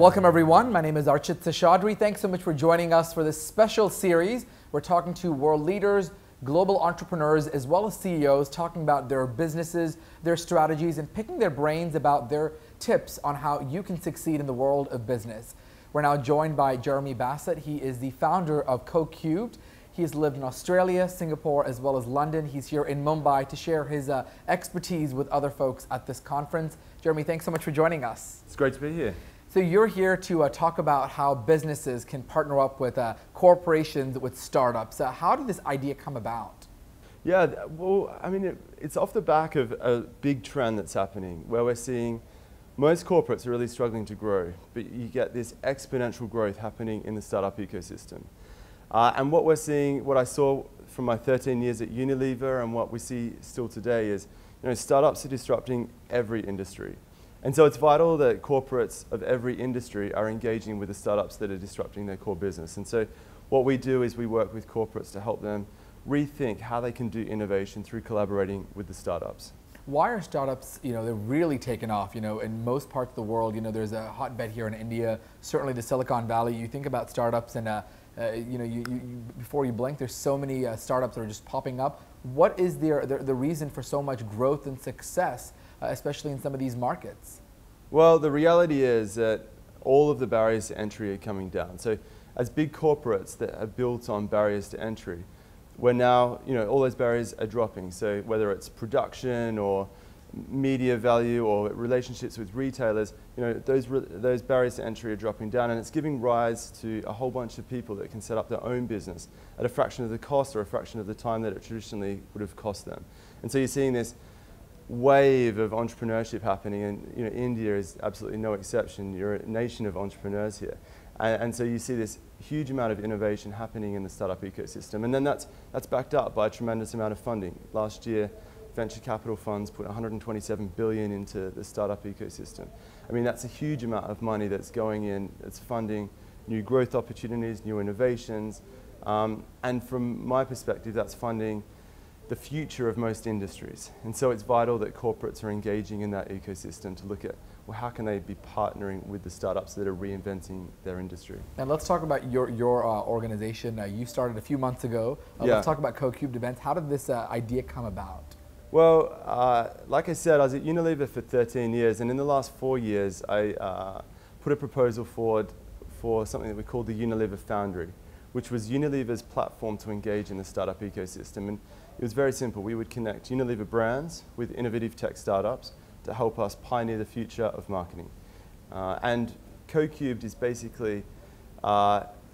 Welcome everyone, my name is Archit Seshadri. Thanks so much for joining us for this special series. We're talking to world leaders, global entrepreneurs, as well as CEOs, talking about their businesses, their strategies, and picking their brains about their tips on how you can succeed in the world of business. We're now joined by Jeremy Bassett. He is the founder of CoCubed. He has lived in Australia, Singapore, as well as London. He's here in Mumbai to share his expertise with other folks at this conference. Jeremy, thanks so much for joining us. It's great to be here. So you're here to talk about how businesses can partner up with corporations with startups. How did this idea come about? Yeah, well, I mean, it's off the back of a big trend that's happening where we're seeing most corporates are really struggling to grow, but you get this exponential growth happening in the startup ecosystem. And what we're seeing, what I saw from my 13 years at Unilever and what we see still today is, startups are disrupting every industry. And so it's vital that corporates of every industry are engaging with the startups that are disrupting their core business. And so what we do is we work with corporates to help them rethink how they can do innovation through collaborating with the startups. Why are startups, they're really taken off, in most parts of the world, there's a hotbed here in India, certainly the Silicon Valley. You think about startups and, before you blink, there's so many startups that are just popping up. What is the reason for so much growth and success, especially in some of these markets? Well, the reality is that all of the barriers to entry are coming down. So as big corporates that are built on barriers to entry, we're now, all those barriers are dropping. So whether it's production or media value or relationships with retailers, those barriers to entry are dropping down, and it's giving rise to a whole bunch of people that can set up their own business at a fraction of the cost or a fraction of the time that it traditionally would have cost them. And so you're seeing this wave of entrepreneurship happening, and India is absolutely no exception. You're a nation of entrepreneurs here. And so you see this huge amount of innovation happening in the startup ecosystem. And then that's backed up by a tremendous amount of funding. Last year, venture capital funds put 127 billion into the startup ecosystem. I mean, that's a huge amount of money that's going in, it's funding new growth opportunities, new innovations. And from my perspective, that's funding the future of most industries. And so it's vital that corporates are engaging in that ecosystem to look at, well, how can they be partnering with the startups that are reinventing their industry? And let's talk about your organization. You started a few months ago. Let's talk about CoCubed events. How did this idea come about? Well, like I said, I was at Unilever for 13 years, and in the last 4 years, I put a proposal forward for something that we called the Unilever Foundry, which was Unilever's platform to engage in the startup ecosystem. And it was very simple. We would connect Unilever brands with innovative tech startups to help us pioneer the future of marketing. And CoCubed is basically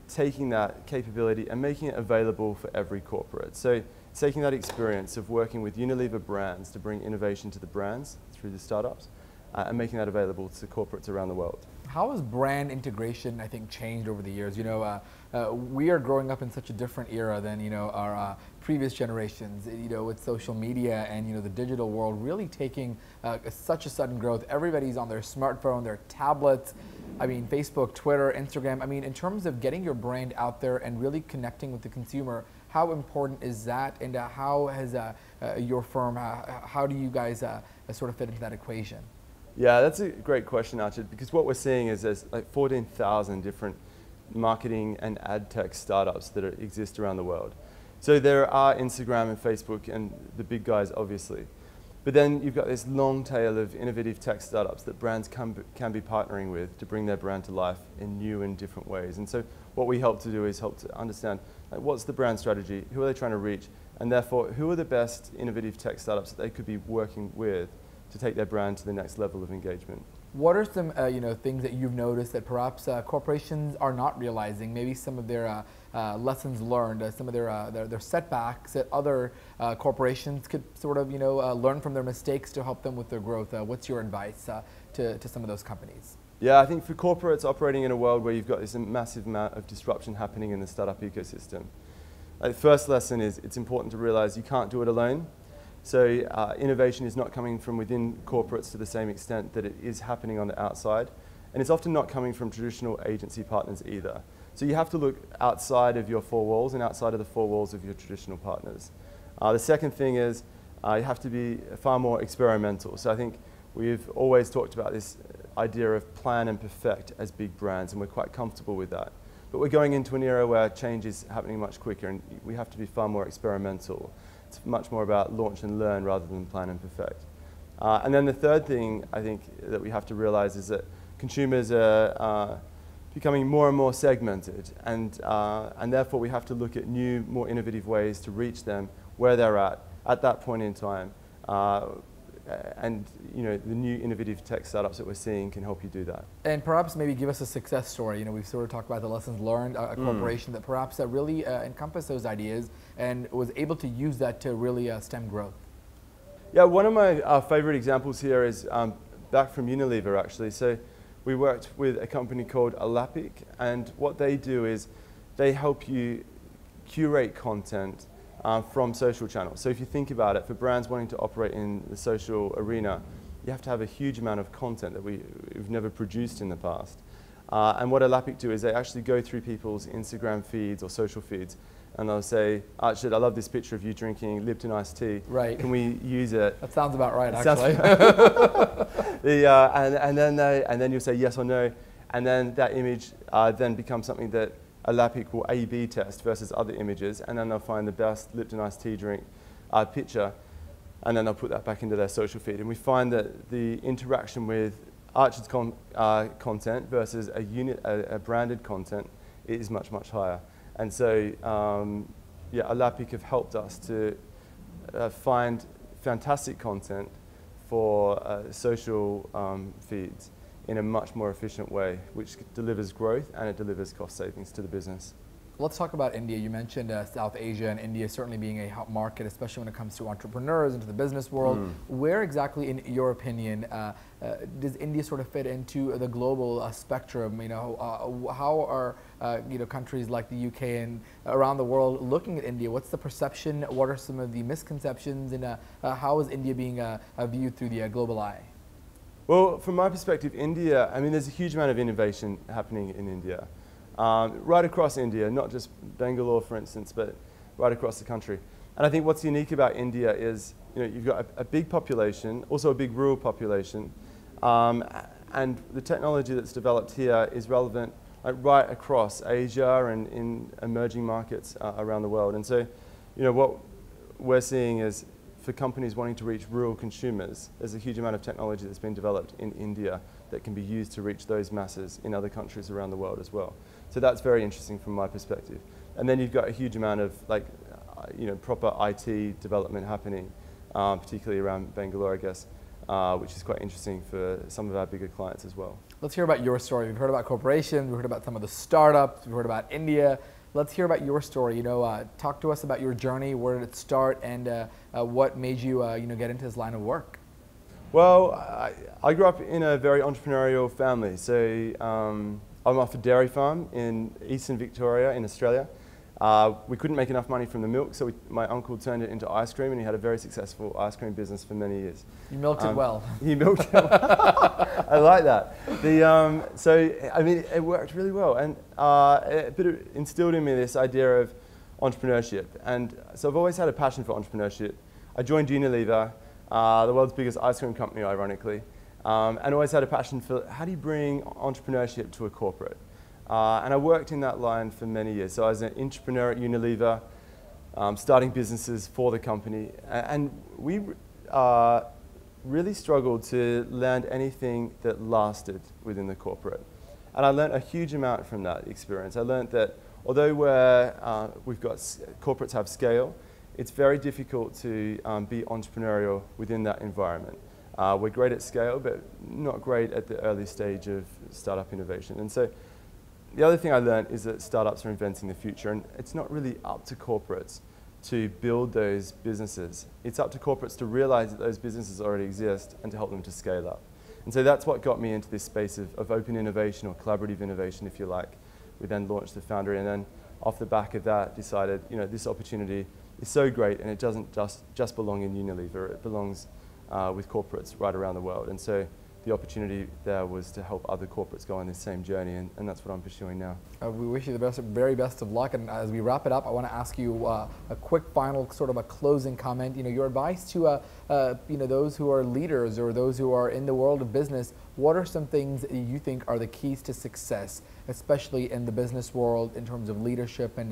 taking that capability and making it available for every corporate. So it's taking that experience of working with Unilever brands to bring innovation to the brands through the startups and making that available to corporates around the world. How has brand integration, I think, changed over the years? We are growing up in such a different era than our previous generations. With social media and the digital world really taking such a sudden growth. Everybody's on their smartphone, their tablets. I mean, Facebook, Twitter, Instagram. I mean, in terms of getting your brand out there and really connecting with the consumer, how important is that? And how has your firm? How do you guys sort of fit into that equation? Yeah, that's a great question, Archit, because what we're seeing is there's like 14,000 different marketing and ad tech startups that exist around the world. So there are Instagram and Facebook and the big guys, obviously. But then you've got this long tail of innovative tech startups that brands can be partnering with to bring their brand to life in new and different ways. And so what we help to do is help to understand what's the brand strategy, who are they trying to reach, and therefore who are the best innovative tech startups that they could be working with to take their brand to the next level of engagement. What are some things that you've noticed that perhaps corporations are not realizing? Maybe some of their lessons learned, some of their setbacks that other corporations could sort of learn from their mistakes to help them with their growth. What's your advice to some of those companies? Yeah, I think for corporates operating in a world where you've got this massive amount of disruption happening in the startup ecosystem, the first lesson is it's important to realize you can't do it alone. So innovation is not coming from within corporates to the same extent that it is happening on the outside. And it's often not coming from traditional agency partners either. So you have to look outside of your four walls and outside of the four walls of your traditional partners. The second thing is you have to be far more experimental. So I think we've always talked about this idea of plan and perfect as big brands, and we're quite comfortable with that. But we're going into an era where change is happening much quicker, and we have to be far more experimental. It's much more about launch and learn rather than plan and perfect. And then the third thing I think that we have to realize is that consumers are becoming more and more segmented, and therefore we have to look at new, more innovative ways to reach them where they're at that point in time. And the new innovative tech startups that we're seeing can help you do that. And perhaps maybe give us a success story. We've sort of talked about the lessons learned, a corporation that perhaps really encompassed those ideas and was able to use that to really stem growth. Yeah, one of my favorite examples here is back from Unilever, actually. So we worked with a company called Alapic, and what they do is they help you curate content from social channels. So if you think about it, for brands wanting to operate in the social arena, you have to have a huge amount of content that we've never produced in the past. And what Alapic do is they actually go through people's Instagram feeds or social feeds, and they'll say, Archid, I love this picture of you drinking Lipton iced tea. Right. Can we use it? That sounds about right, actually. And then you'll say yes or no, and then that image then becomes something that Alapic will A/B test versus other images, and then they'll find the best Lipton iced tea drink picture, and then they'll put that back into their social feed. And we find that the interaction with Archid's content versus a branded content is much, much higher. And so, Alapic have helped us to find fantastic content for social feeds in a much more efficient way, which delivers growth and it delivers cost savings to the business. Let's talk about India. You mentioned South Asia, and India certainly being a hot market, especially when it comes to entrepreneurs and to the business world. Where exactly, in your opinion, does India sort of fit into the global spectrum? How are countries like the UK and around the world looking at India? What's the perception? What are some of the misconceptions? And how is India being viewed through the global eye? Well, from my perspective, India, there's a huge amount of innovation happening in India. Right across India, not just Bangalore, for instance, but right across the country. And I think what's unique about India is, you've got a big population, also a big rural population, and the technology that's developed here is relevant right across Asia and in emerging markets around the world. And so, what we're seeing is, for companies wanting to reach rural consumers, there's a huge amount of technology that's been developed in India that can be used to reach those masses in other countries around the world as well. So that's very interesting from my perspective. And then you've got a huge amount of proper IT development happening, particularly around Bangalore, I guess, which is quite interesting for some of our bigger clients as well. Let's hear about your story. We've heard about corporations, we've heard about some of the startups, we've heard about India. Let's hear about your story. Talk to us about your journey. Where did it start, and what made you, get into this line of work? Well, I grew up in a very entrepreneurial family. So I'm off a dairy farm in eastern Victoria in Australia. We couldn't make enough money from the milk, so my uncle turned it into ice cream, and he had a very successful ice cream business for many years. You milked it well. He milked it well. I like that. It worked really well, and it instilled in me this idea of entrepreneurship. And so I've always had a passion for entrepreneurship. I joined Unilever, the world's biggest ice cream company, ironically, and always had a passion for how do you bring entrepreneurship to a corporate. And I worked in that line for many years. So I was an entrepreneur at Unilever, starting businesses for the company. And we really struggled to land anything that lasted within the corporate. And I learned a huge amount from that experience. I learned that although corporates have scale, it's very difficult to be entrepreneurial within that environment. We're great at scale, but not great at the early stage of startup innovation. And so the other thing I learned is that startups are inventing the future, and it's not really up to corporates to build those businesses. It's up to corporates to realize that those businesses already exist and to help them to scale up. And so that's what got me into this space of open innovation, or collaborative innovation, if you like. We then launched the Foundry, and then off the back of that decided, this opportunity is so great, and it doesn't just belong in Unilever. It belongs with corporates right around the world. And so the opportunity there was to help other corporates go on this same journey, and that's what I'm pursuing now. We wish you the best, very best of luck. And as we wrap it up, I want to ask you a quick final sort of a closing comment. Your advice to those who are leaders or those who are in the world of business. What are some things that you think are the keys to success, especially in the business world in terms of leadership and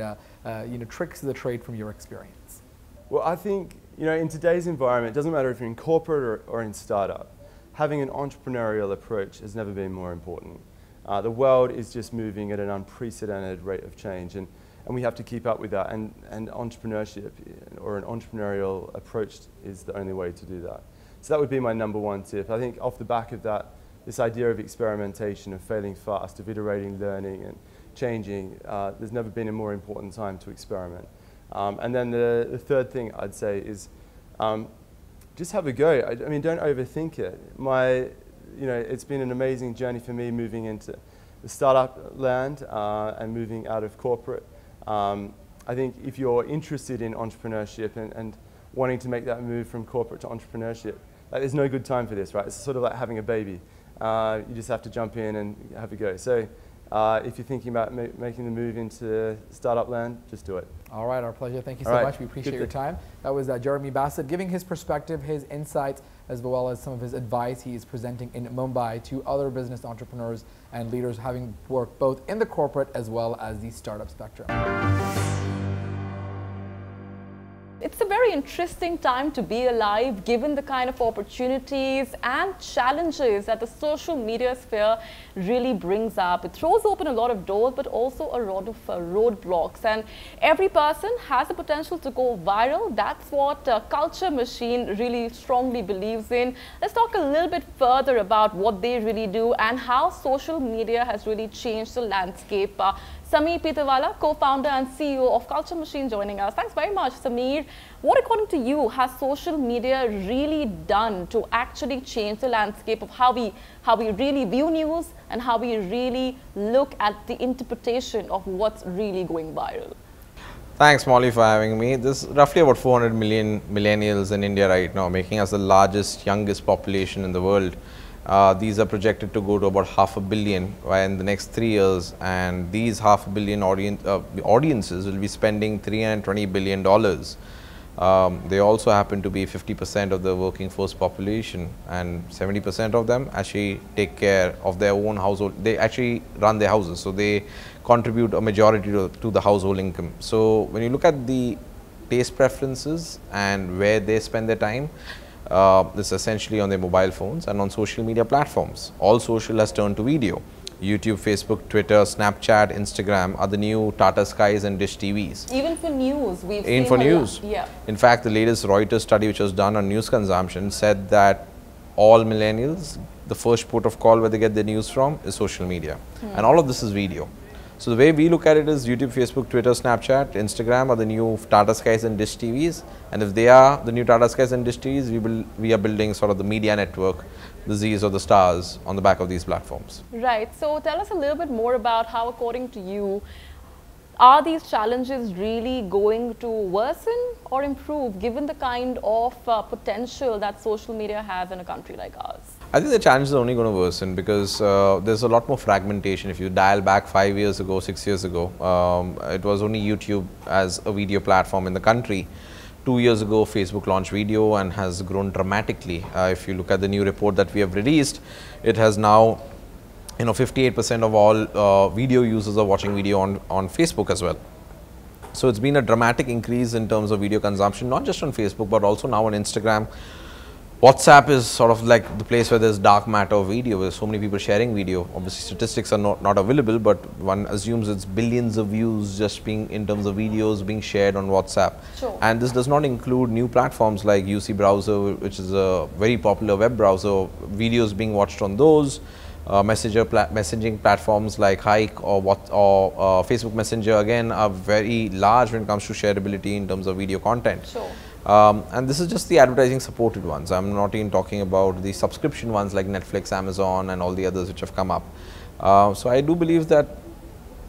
tricks of the trade from your experience? Well, I think in today's environment, it doesn't matter if you're in corporate or in startup, having an entrepreneurial approach has never been more important. The world is just moving at an unprecedented rate of change, and we have to keep up with that, and entrepreneurship or an entrepreneurial approach is the only way to do that. So that would be my number one tip. I think off the back of that, this idea of experimentation, of failing fast, of iterating, learning and changing, there's never been a more important time to experiment. And then the third thing I'd say is just have a go. I mean, don't overthink it. It's been an amazing journey for me moving into the startup land and moving out of corporate. I think if you're interested in entrepreneurship and wanting to make that move from corporate to entrepreneurship, there's no good time for this, right? It's sort of like having a baby. You just have to jump in and have a go. So if you're thinking about making the move into startup land, just do it. All right, our pleasure. Thank you so much. We appreciate your time. That was Jeremy Bassett giving his perspective, his insights, as well as some of his advice he is presenting in Mumbai to other business entrepreneurs and leaders having worked both in the corporate as well as the startup spectrum. It's a very interesting time to be alive, given the kind of opportunities and challenges that the social media sphere really brings up. It throws open a lot of doors, but also a lot of roadblocks. And every person has the potential to go viral. That's what Culture Machine really strongly believes in. Let's talk a little bit further about what they really do and how social media has really changed the landscape. Sameer Pitawala, co-founder and CEO of Culture Machine, joining us. Thanks very much, Sameer. What, according to you, has social media really done to actually change the landscape of how we really view news and how we really look at the interpretation of what's really going viral? Thanks, Molly, for having me. There's roughly about 400 million millennials in India right now, making us the largest, youngest population in the world. These are projected to go to about 500 million in the next 3 years, and these 500 million audiences will be spending $320 billion. They also happen to be 50% of the working force population, and 70% of them actually take care of their own household. They actually run their houses, so they contribute a majority to the household income. So when you look at the taste preferences and where they spend their time, it's essentially on their mobile phones and on social media platforms. All social has turned to video. YouTube, Facebook, Twitter, Snapchat, Instagram are the new Tata Skies and Dish TVs. Even for news, we've seen for news. Yeah. In fact, the latest Reuters study, which was done on news consumption, said that all millennials, the first port of call where they get their news from is social media. And all of this is video. So the way we look at it is YouTube, Facebook, Twitter, Snapchat, Instagram are the new Tata Skies and Dish TVs. And if they are the new Tata Skies and Dish TVs, we are building sort of the media network, the Z's or the stars on the back of these platforms. Right. So tell us a little bit more about how, according to you, are these challenges really going to worsen or improve given the kind of potential that social media has in a country like ours? I think the challenges are only going to worsen because there's a lot more fragmentation. If you dial back 5 years ago, 6 years ago, it was only YouTube as a video platform in the country. 2 years ago, Facebook launched video and has grown dramatically. If you look at the new report that we have released, it has now 58% of all video users are watching video on Facebook as well. So it's been a dramatic increase in terms of video consumption, not just on Facebook, but also now on Instagram. WhatsApp is sort of like the place where there's dark matter of video, where so many people sharing video. Obviously, statistics are not available, but one assumes it's billions of views just being in terms of videos being shared on WhatsApp. Sure. And this does not include new platforms like UC browser, which is a very popular web browser, videos being watched on those. Messaging platforms like Hike or Facebook Messenger again are very large when it comes to shareability in terms of video content. Sure. And this is just the advertising supported ones. I'm not even talking about the subscription ones like Netflix, Amazon and all the others which have come up. So I do believe that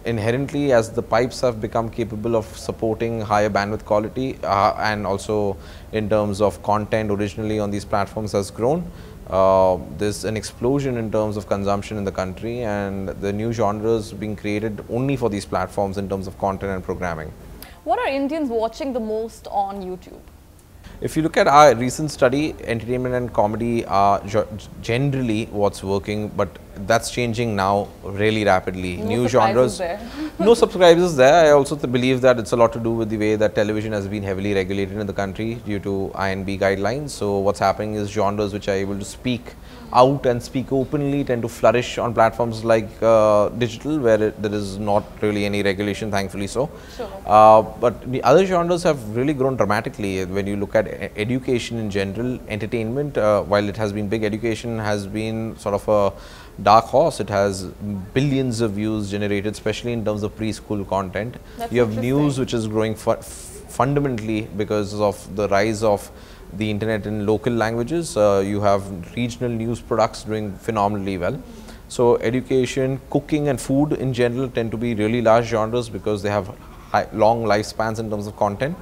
inherently, as the pipes have become capable of supporting higher bandwidth quality and also in terms of content originally on these platforms has grown, there's an explosion in terms of consumption in the country, and the new genres being created only for these platforms in terms of content and programming. What are Indians watching the most on YouTube? If you look at our recent study, entertainment and comedy are generally what's working, but that's changing now really rapidly. New genres. No surprises there. I also believe that it's a lot to do with the way that television has been heavily regulated in the country due to INB guidelines. So what's happening is genres which are able to speak out and speak openly tend to flourish on platforms like digital, where there is not really any regulation, thankfully so. Sure. But the other genres have really grown dramatically. When you look at education in general, entertainment, while it has been big, education has been sort of a dark horse. It has billions of views generated, especially in terms of preschool content. You have news, which is growing fundamentally because of the rise of the internet in local languages. You have regional news products doing phenomenally well. So education, cooking and food in general tend to be really large genres because they have long lifespans in terms of content,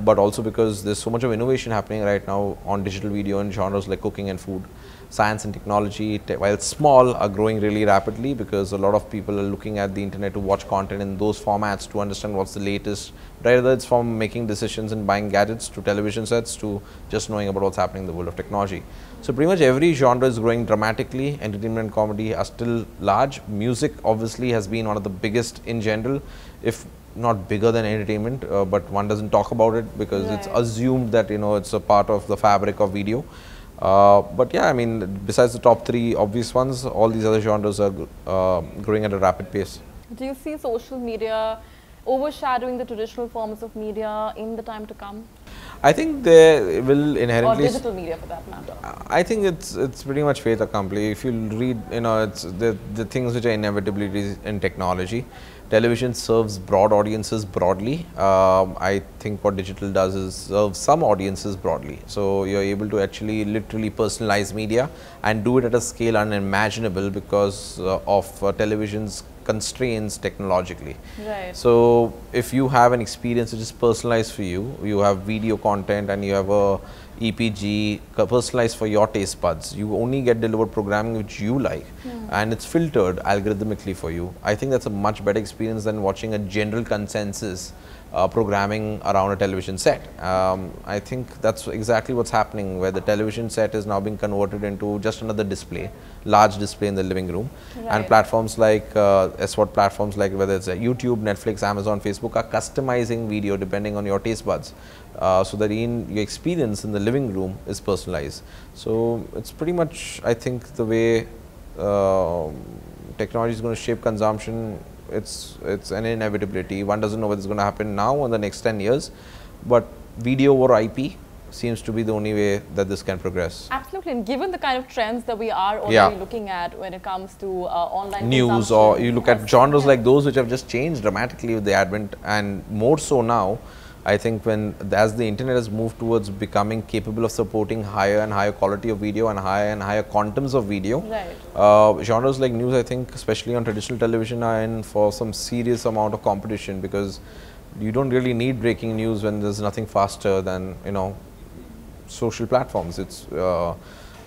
but also because there's so much of innovation happening right now on digital video in genres like cooking and food. Science and technology, while small, are growing really rapidly because a lot of people are looking at the internet to watch content in those formats to understand what's the latest, whether it's from making decisions and buying gadgets to television sets to just knowing about what's happening in the world of technology. So pretty much every genre is growing dramatically. Entertainment and comedy are still large. Music obviously has been one of the biggest in general, if not bigger than entertainment, but one doesn't talk about it because it's assumed that, you know, it's a part of the fabric of video. But yeah, I mean, besides the top three obvious ones, all these other genres are growing at a rapid pace. Do you see social media overshadowing the traditional forms of media in the time to come? I think they will inherently, or digital media for that matter. I think it's pretty much fait accompli. If you read, you know, it's the things which are inevitabilities in technology. Television serves broad audiences broadly. I think what digital does is serve some audiences broadly. So you're able to actually literally personalize media and do it at a scale unimaginable because of television's constraints technologically. Right. So if you have an experience which is personalized for you, you have video content and you have a EPG personalized for your taste buds, you only get delivered programming which you like, and it's filtered algorithmically for you. I think that's a much better experience than watching a general consensus programming around a television set. I think that's exactly what's happening, where the television set is now being converted into just another display, large display in the living room. And platforms like SWOT platforms like whether it's YouTube, Netflix, Amazon, Facebook are customizing video depending on your taste buds, so that your experience in the living room is personalized. So it's pretty much, I think, the way technology is going to shape consumption. It's an inevitability. One doesn't know whether it's going to happen now or in the next 10 years, but video or IP seems to be the only way that this can progress. Absolutely, and given the kind of trends that we are already looking at when it comes to online news, or you look at genres like those which have just changed dramatically with the advent, and more so now. I think as the internet has moved towards becoming capable of supporting higher and higher quality of video and higher quantums of video, genres like news, I think, especially on traditional television, are in for some serious amount of competition, because you don't really need breaking news when there's nothing faster than, you know, social platforms. It's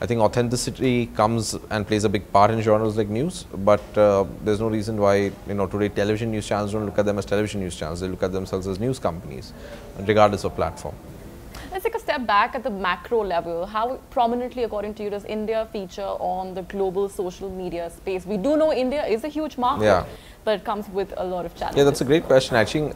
I think authenticity comes and plays a big part in genres like news, but there's no reason why, you know, today television news channels don't look at them as television news channels. They look at themselves as news companies, regardless of platform. Let's take a step back at the macro level. How prominently, according to you, does India feature on the global social media space? We do know India is a huge market, but it comes with a lot of challenges. Yeah, that's a great question. Actually,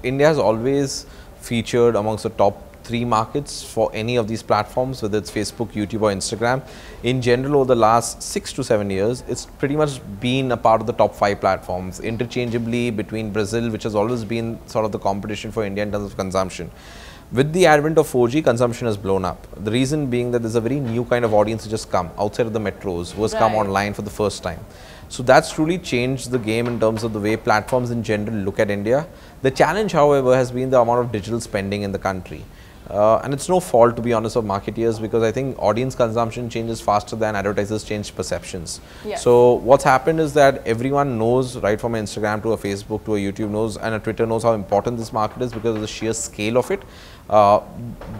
India has always featured amongst the top 3 markets for any of these platforms, whether it's Facebook, YouTube or Instagram. In general, over the last 6 to 7 years, it's pretty much been a part of the top 5 platforms, interchangeably between Brazil, which has always been sort of the competition for India in terms of consumption. With the advent of 4G, consumption has blown up. The reason being that there's a very new kind of audience which has come outside of the metros, who has come online for the first time. So that's truly changed the game in terms of the way platforms in general look at India. The challenge, however, has been the amount of digital spending in the country. And it's no fault, to be honest, of marketeers, because I think audience consumption changes faster than advertisers change perceptions. Yes. So what's happened is that everyone knows, right from Instagram to a Facebook to a YouTube knows, and a Twitter knows how important this market is because of the sheer scale of it.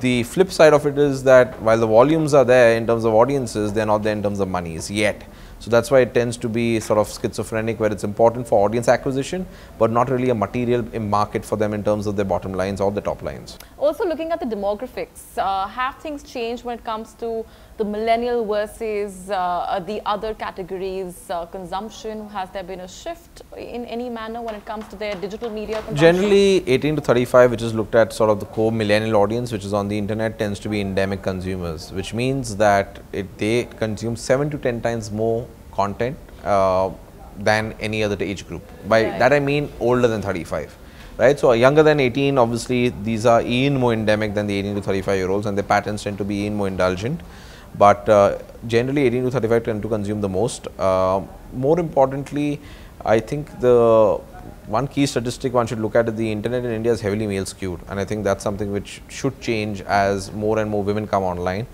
The flip side of it is that while the volumes are there in terms of audiences, they're not there in terms of monies yet. So that's why it tends to be sort of schizophrenic, where it's important for audience acquisition, but not really a material market for them in terms of their bottom lines or the top lines. Also looking at the demographics, have things changed when it comes to the millennial versus the other categories consumption? Has there been a shift in any manner when it comes to their digital media consumption? Generally, 18 to 35, which is looked at sort of the core millennial audience, which is on the internet, tends to be endemic consumers, which means that they consume 7 to 10 times more content than any other age group. By that I mean older than 35. Right, so younger than 18, obviously these are even more endemic than the 18 to 35-year-olds, and their patterns tend to be even more indulgent. But generally 18 to 35 tend to consume the most. More importantly, I think the one key statistic one should look at is the internet in India is heavily male skewed, and I think that's something which should change as more and more women come online.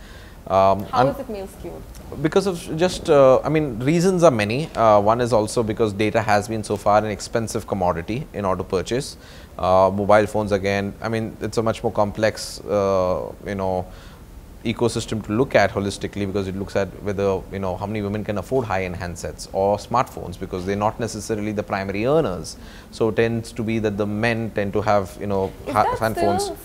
How is it male skewed? Because of just, I mean, reasons are many. One is also because data has been so far an expensive commodity in order to purchase. Mobile phones, again, I mean, it's a much more complex, you know, ecosystem to look at holistically, because it looks at whether, you know, how many women can afford high-end handsets or smartphones, because they're not necessarily the primary earners. So it tends to be that the men tend to have, you know, handphones.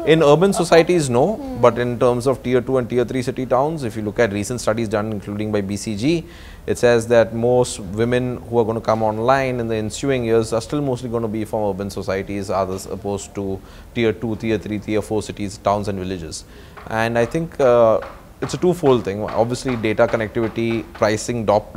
In urban societies, no, but in terms of tier 2 and tier 3 city towns, if you look at recent studies done including by BCG, it says that most women who are going to come online in the ensuing years are still mostly going to be from urban societies, as opposed to tier 2, tier 3, tier 4 cities, towns and villages. And I think it's a twofold thing. Obviously, data connectivity, pricing drop,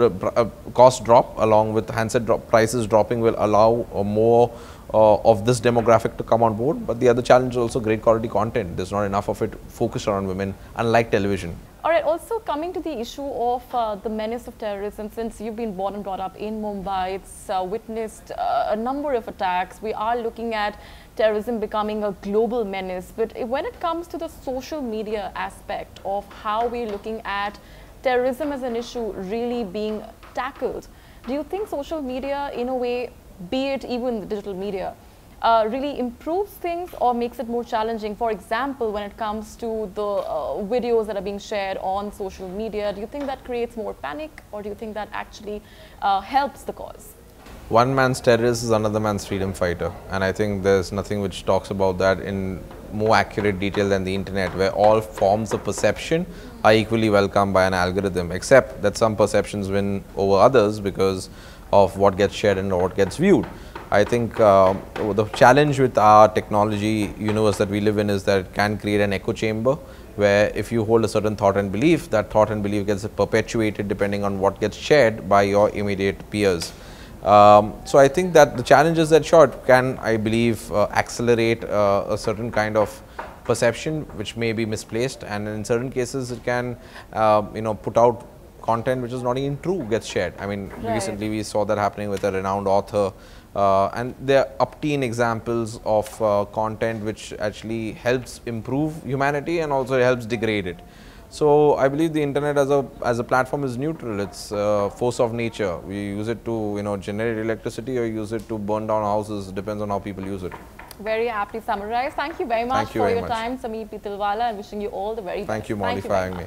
cost drop, along with handset prices dropping, will allow more of this demographic to come on board. But the other challenge is also great quality content. There's not enough of it focused around women, unlike television. All right, also coming to the issue of the menace of terrorism, since you've been born and brought up in Mumbai, it's witnessed a number of attacks. We are looking at terrorism becoming a global menace. But when it comes to the social media aspect of how we're looking at terrorism as an issue really being tackled, do you think social media, in a way, be it even the digital media, really improves things or makes it more challenging? For example, when it comes to the videos that are being shared on social media, do you think that creates more panic, or do you think that actually helps the cause? One man's terrorist is another man's freedom fighter, and I think there's nothing which talks about that in more accurate detail than the internet, where all forms of perception are equally welcomed by an algorithm, except that some perceptions win over others because of what gets shared and what gets viewed. I think the challenge with our technology universe that we live in is that it can create an echo chamber, where if you hold a certain thought and belief, that thought and belief gets perpetuated depending on what gets shared by your immediate peers. So I think that the challenges that short can, I believe, accelerate a certain kind of perception which may be misplaced, and in certain cases it can you know, put out content which is not even true gets shared. I mean, recently we saw that happening with a renowned author, and there are upteen examples of content which actually helps improve humanity and also helps degrade it. So I believe the internet as a platform is neutral. It's a force of nature. We use it to, you know, generate electricity or use it to burn down houses. Depends on how people use it. Very aptly summarized. Thank you very much for your time, Sameer Pitilwala, and wishing you all the very best. Thank you, Molly, for having me.